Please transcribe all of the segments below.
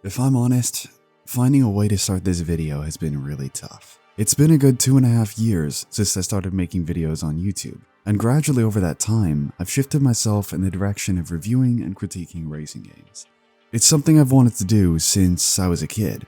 If I'm honest, finding a way to start this video has been really tough. It's been a good 2.5 years since I started making videos on YouTube, and gradually over that time, I've shifted myself in the direction of reviewing and critiquing racing games. It's something I've wanted to do since I was a kid.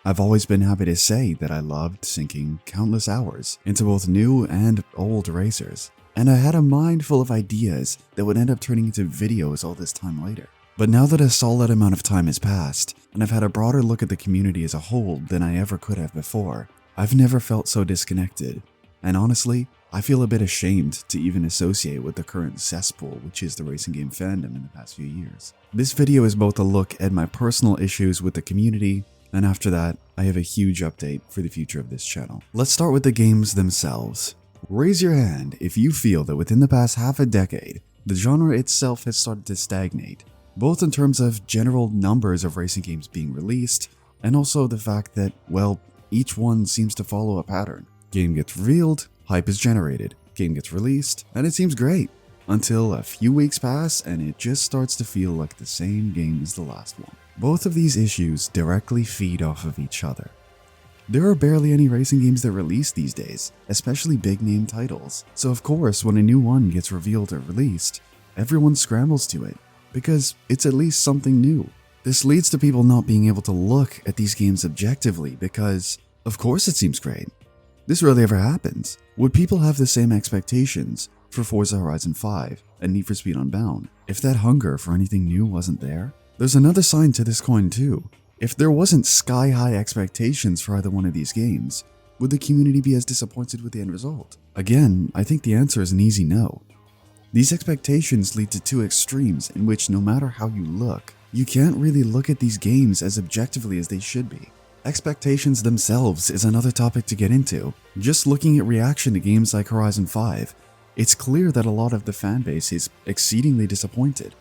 I've always been happy to say that I loved sinking countless hours into both new and old racers, and I had a mind full of ideas that would end up turning into videos all this time later. But now that a solid amount of time has passed, and I've had a broader look at the community as a whole than I ever could have before, I've never felt so disconnected. And honestly, I feel a bit ashamed to even associate with the current cesspool which is the racing game fandom in the past few years. This video is both a look at my personal issues with the community, and after that, I have a huge update for the future of this channel. Let's start with the games themselves. Raise your hand if you feel that within the past half a decade, the genre itself has started to stagnate, both in terms of general numbers of racing games being released, and also the fact that, well, each one seems to follow a pattern. Game gets revealed, hype is generated, game gets released, and it seems great, until a few weeks pass and it just starts to feel like the same game as the last one. Both of these issues directly feed off of each other. There are barely any racing games that release these days, especially big name titles, so of course when a new one gets revealed or released, everyone scrambles to it, because it's at least something new. This leads to people not being able to look at these games objectively because, of course it seems great. This rarely ever happens. Would people have the same expectations for Forza Horizon 5 and Need for Speed Unbound if that hunger for anything new wasn't there? There's another side to this coin too. If there wasn't sky-high expectations for either one of these games, would the community be as disappointed with the end result? Again, I think the answer is an easy no. These expectations lead to two extremes in which no matter how you look, you can't really look at these games as objectively as they should be. Expectations themselves is another topic to get into. Just looking at reaction to games like Horizon 5, it's clear that a lot of the fanbase is exceedingly disappointed.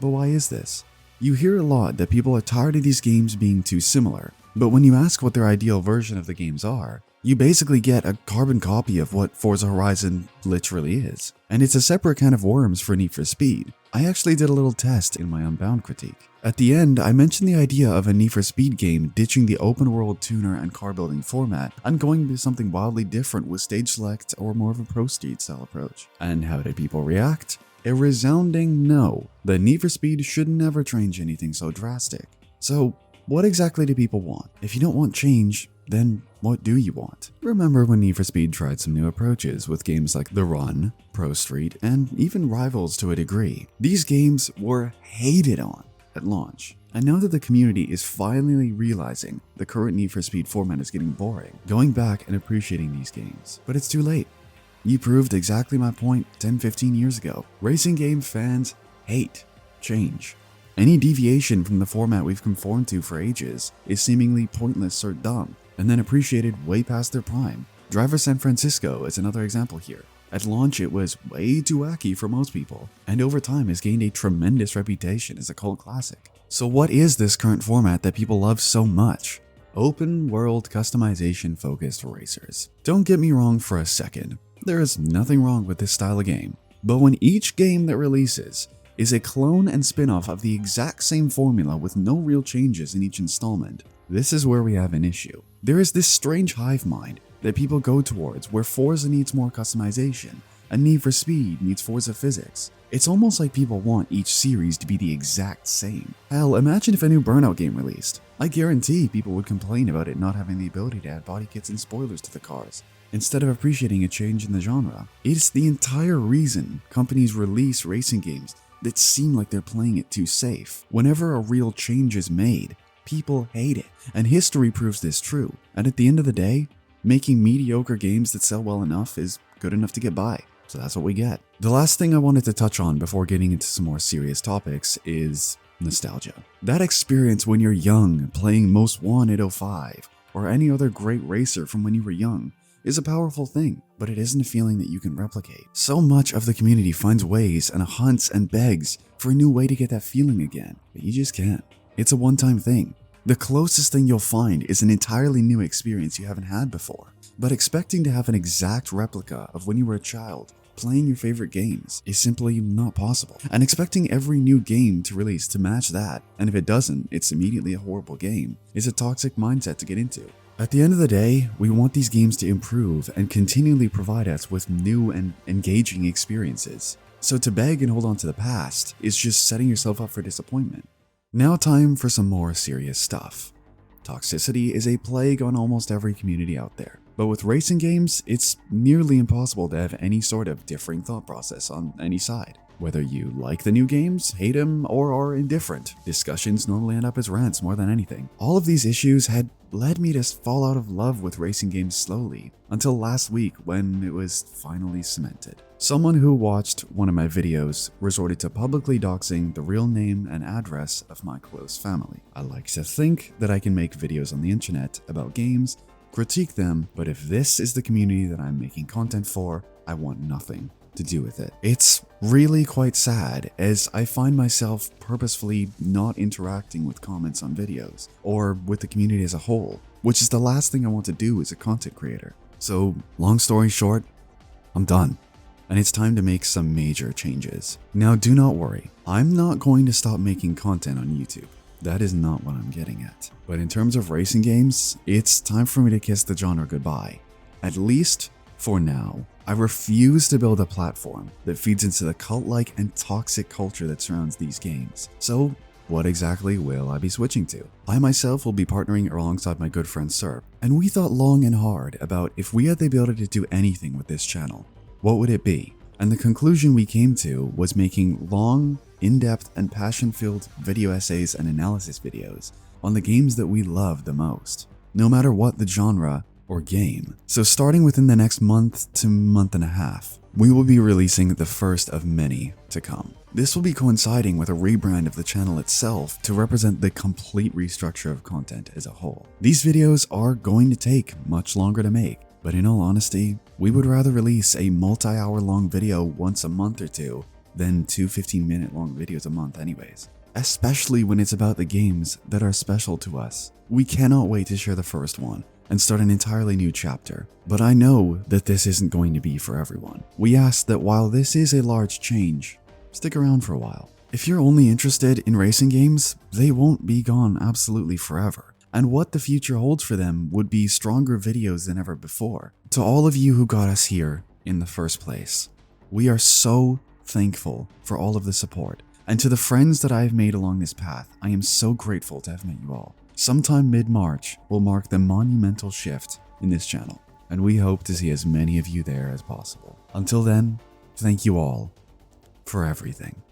But why is this? You hear a lot that people are tired of these games being too similar, but when you ask what their ideal version of the games are, you basically get a carbon copy of what Forza Horizon literally is. And it's a separate can of worms for Need for Speed. I actually did a little test in my Unbound critique. At the end, I mentioned the idea of a Need for Speed game ditching the open world tuner and car building format and going to something wildly different with stage select or more of a Pro Street style approach. And how did people react? A resounding no. The Need for Speed should never change anything so drastic. So, what exactly do people want? If you don't want change, then what do you want? Remember when Need for Speed tried some new approaches with games like The Run, Pro Street, and even Rivals to a degree. These games were hated on at launch. And now that the community is finally realizing the current Need for Speed format is getting boring, going back and appreciating these games. But it's too late. You proved exactly my point 10-15 years ago. Racing game fans hate change. Any deviation from the format we've conformed to for ages is seemingly pointless or dumb, and then appreciated way past their prime. Driver San Francisco is another example here. At launch it was way too wacky for most people, and over time has gained a tremendous reputation as a cult classic. So what is this current format that people love so much? Open world customization focused racers. Don't get me wrong for a second, there is nothing wrong with this style of game, but when each game that releases is a clone and spin-off of the exact same formula with no real changes in each installment, this is where we have an issue. There is this strange hive mind that people go towards where Forza needs more customization and Need for Speed needs Forza physics. It's almost like people want each series to be the exact same. Hell, imagine if a new Burnout game released. I guarantee people would complain about it not having the ability to add body kits and spoilers to the cars, instead of appreciating a change in the genre. It's the entire reason companies release racing games that seem like they're playing it too safe. Whenever a real change is made, people hate it, and history proves this true. And at the end of the day, making mediocre games that sell well enough is good enough to get by. So that's what we get. The last thing I wanted to touch on before getting into some more serious topics is nostalgia. That experience when you're young playing Most Wanted 05 or any other great racer from when you were young is a powerful thing, but it isn't a feeling that you can replicate. So much of the community finds ways and hunts and begs for a new way to get that feeling again, but you just can't. It's a one-time thing. The closest thing you'll find is an entirely new experience you haven't had before, but expecting to have an exact replica of when you were a child playing your favorite games is simply not possible. And expecting every new game to release to match that, and if it doesn't, it's immediately a horrible game, is a toxic mindset to get into. At the end of the day, we want these games to improve and continually provide us with new and engaging experiences. So to beg and hold on to the past is just setting yourself up for disappointment. Now time for some more serious stuff. Toxicity is a plague on almost every community out there. But with racing games, it's nearly impossible to have any sort of differing thought process on any side. Whether you like the new games, hate them, or are indifferent, discussions normally end up as rants more than anything. All of these issues had led me to fall out of love with racing games slowly, until last week when it was finally cemented. Someone who watched one of my videos resorted to publicly doxing the real name and address of my close family. I like to think that I can make videos on the internet about games, critique them, but if this is the community that I'm making content for, I want nothing to do with it. It's really quite sad, as I find myself purposefully not interacting with comments on videos, or with the community as a whole, which is the last thing I want to do as a content creator. So, long story short, I'm done. And it's time to make some major changes. Now do not worry, I'm not going to stop making content on YouTube. That is not what I'm getting at. But in terms of racing games, it's time for me to kiss the genre goodbye. At least for now. I refuse to build a platform that feeds into the cult-like and toxic culture that surrounds these games. So what exactly will I be switching to? I myself will be partnering alongside my good friend Serp, and we thought long and hard about if we had the ability to do anything with this channel, what would it be? And the conclusion we came to was making long, in-depth, and passion-filled video essays and analysis videos on the games that we love the most, no matter what the genre or game. So starting within the next month to month and a half, we will be releasing the first of many to come. This will be coinciding with a rebrand of the channel itself to represent the complete restructure of content as a whole. These videos are going to take much longer to make, but in all honesty, we would rather release a multi-hour long video once a month or two than 2 15-minute long videos a month anyways. Especially when it's about the games that are special to us. We cannot wait to share the first one and start an entirely new chapter. But I know that this isn't going to be for everyone. We ask that while this is a large change, stick around for a while. If you're only interested in racing games, they won't be gone absolutely forever. And what the future holds for them would be stronger videos than ever before. To all of you who got us here in the first place, we are so thankful for all of the support. And to the friends that I've made along this path, I am so grateful to have met you all. Sometime mid-March will mark the monumental shift in this channel, and we hope to see as many of you there as possible. Until then, thank you all for everything.